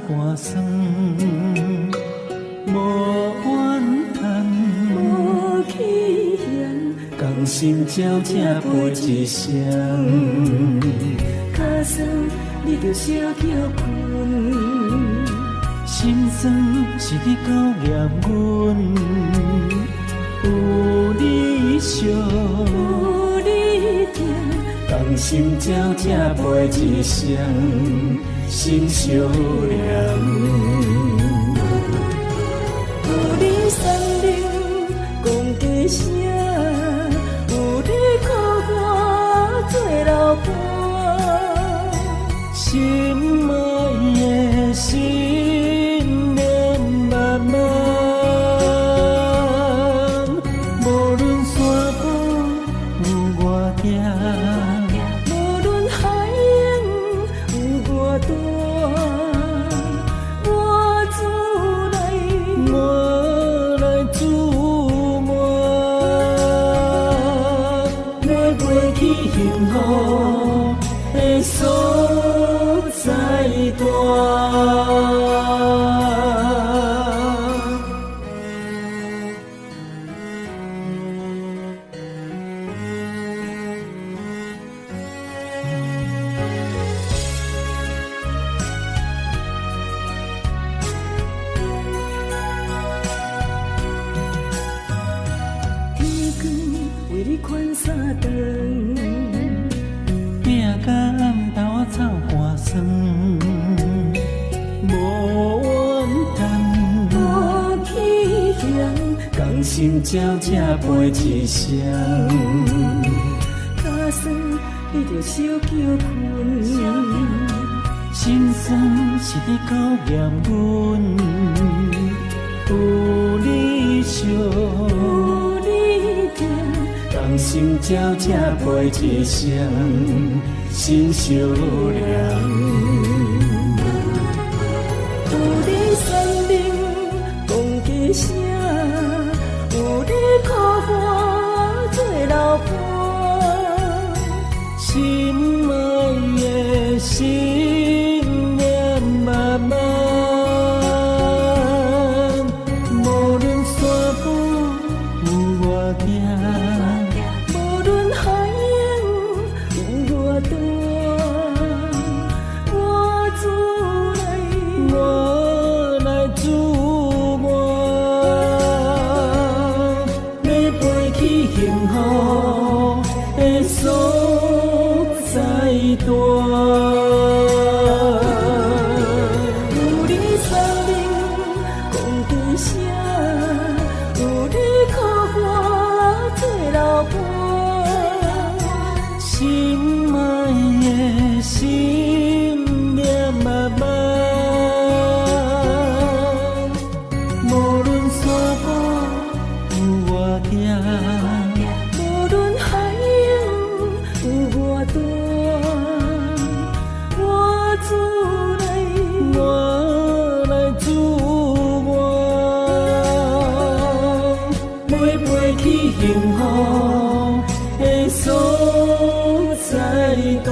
寒酸，无怨叹，无期限，同心照这陪一生。脚酸你着小叫困，心酸是你考验阮，有你相，有你疼，同心照这陪一生，心相连。有你送灵讲家声，有你靠我做老伴，心爱的心念慢慢，无论山坡有外行，无论海洋有偌大，我自来，我来自满，要飞去幸福的所在大。天光为你款三顿，拼甲暗斗啊臭寒酸，无怨叹，无期限，同心照这陪一生。脚酸你着小叫困，心酸是你考验阮，有你相，有你疼，同心照这陪一生，心相连。有你送灵讲家声，有你靠我做老伴，心爱的心念慢慢，无论山坡有外行，无论海洋有偌大，我自来，我来自满，要飞去幸福的所在大。有你送灵讲家声，有你靠我做老伴，心爱的心念慢慢，无论山坡有外行，无论海洋有偌大，我自来，我来自满，要飞去幸福的所在大。